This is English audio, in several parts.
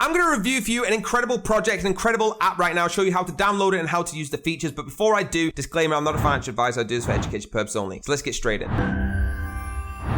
I'm going to review for you an incredible project, an incredible app right now, show you how to download it and how to use the features. But before I do, disclaimer, I'm not a financial advisor. I do this for education purposes only. So let's get straight in.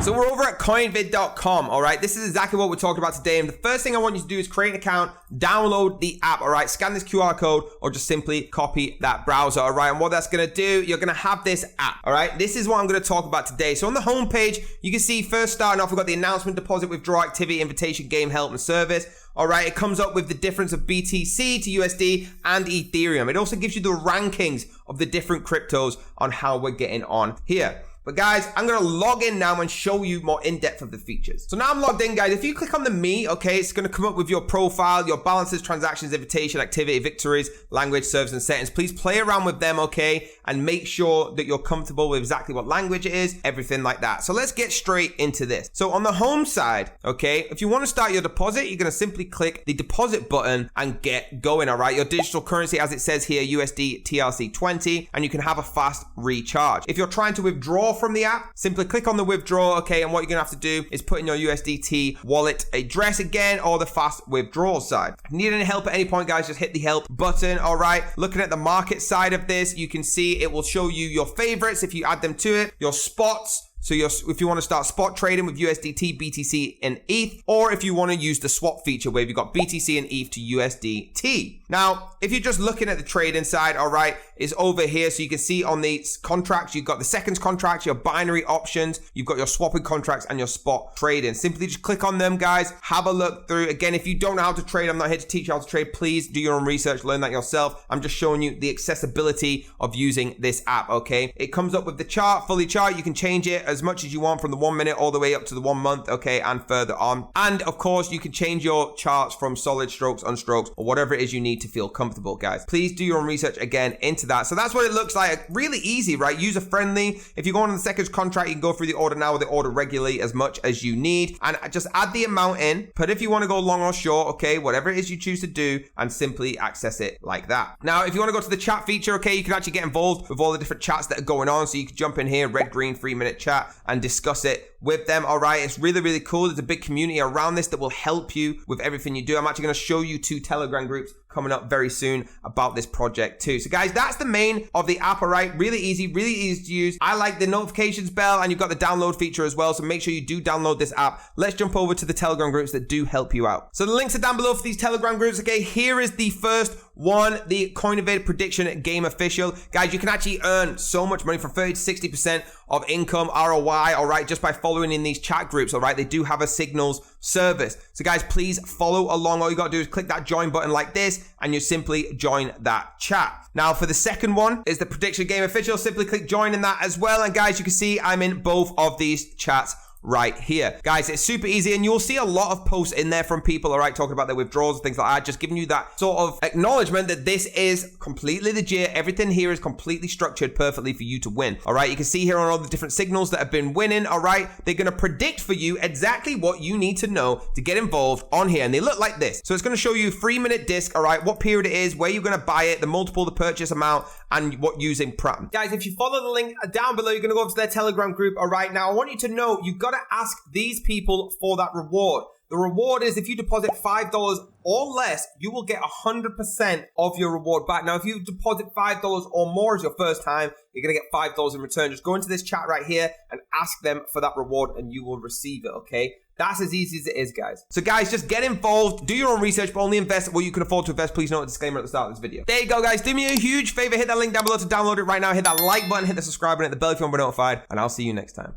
So we're over at coinvid.com, all right? This is exactly what we're talking about today. And the first thing I want you to do is create an account, download the app, all right? Scan this QR code or just simply copy that browser, all right? And what that's going to do, you're going to have this app, all right? This is what I'm going to talk about today. So on the home page, you can see first starting off, we've got the announcement, deposit, withdrawal, activity, invitation, game, help, and service. All right, it comes up with the difference of BTC to USD and Ethereum. It also gives you the rankings of the different cryptos on how we're getting on here. But guys, I'm going to log in now and show you more in depth of the features. So now I'm logged in, guys. If you click on the Me, okay, it's going to come up with your profile, your balances, transactions, invitation, activity, victories, language, servers, and settings. Please play around with them, okay, and make sure that you're comfortable with exactly what language it is, everything like that. So let's get straight into this. So on the home side, okay, if you want to start your deposit, you're going to simply click the deposit button and get going, all right? Your digital currency, as it says here, USD TRC20, and you can have a fast recharge. If you're trying to withdraw from the app, simply click on the withdraw, okay, and what you're gonna have to do is put in your USDT wallet address again, or the fast withdrawal side. If you need any help at any point, guys, just hit the help button. All right, looking at the market side of this, you can see it will show you your favorites if you add them to it, your spots. So if you want to start spot trading with USDT, BTC, and ETH, or if you want to use the swap feature where you've got BTC and ETH to USDT. Now, if you're just looking at the trading side, all right, it's over here. So you can see on the contracts, you've got the seconds contracts, your binary options, you've got your swapping contracts and your spot trading. Simply just click on them, guys. Have a look through. Again, if you don't know how to trade, I'm not here to teach you how to trade. Please do your own research, learn that yourself. I'm just showing you the accessibility of using this app, okay? It comes up with the chart, fully chart. You can change it as much as you want from the 1 minute all the way up to the 1 month, okay, and further on. And of course, you can change your charts from solid strokes, unstrokes, or whatever it is you need to feel comfortable, guys. Please do your own research again into that. So that's what it looks like. Really easy, right? User friendly. If you go on the seconds contract, you can go through the order now or the order regularly as much as you need, and just add the amount in. But if you want to go long or short, okay, whatever it is you choose to do, and simply access it like that. Now, if you want to go to the chat feature, okay, you can actually get involved with all the different chats that are going on. So you can jump in here, red, green, 3-minute chat, and discuss it with them. All right, it's really, really cool. There's a big community around this that will help you with everything you do. I'm actually going to show you 2 Telegram groups coming up very soon about this project too. So guys, that's the main of the app, all right? Really easy to use. I like the notifications bell, and you've got the download feature as well. So make sure you do download this app. Let's jump over to the Telegram groups that do help you out. So the links are down below for these Telegram groups. Okay, here is the first one, the Coinvid prediction game official. Guys, you can actually earn so much money, from 30 to 60% of income ROI, all right, just by following in these chat groups, all right? They do have a signals service. So guys, please follow along. All you got to do is click that join button like this, and you simply join that chat. Now, for the second one is the prediction game official. Simply click join in that as well. And guys, you can see I'm in both of these chats right here. Guys, it's super easy, and you'll see a lot of posts in there from people, all right, talking about their withdrawals and things like that, just giving you that sort of acknowledgement that this is completely legit. Everything here is completely structured perfectly for you to win, all right? You can see here on all the different signals that have been winning, all right? They're going to predict for you exactly what you need to know to get involved on here, and they look like this. So it's going to show you 3-minute disc, all right, what period it is, where you're going to buy it, the multiple, the purchase amount, and what using pattern. Guys, if you follow the link down below, you're going to go over to their Telegram group, all right? Now, I want you to know you've got to ask these people for that reward. The reward is if you deposit $5 or less, you will get 100% of your reward back. Now, if you deposit $5 or more as your first time, you're going to get $5 in return. Just go into this chat right here and ask them for that reward, and you will receive it, okay? That's as easy as it is, guys. So guys, just get involved, do your own research, but only invest what you can afford to invest. Please note the disclaimer at the start of this video. There you go, guys. Do me a huge favor, hit that link down below to download it right now. Hit that like button, hit the subscribe button, hit the bell if you want to be notified, and I'll see you next time.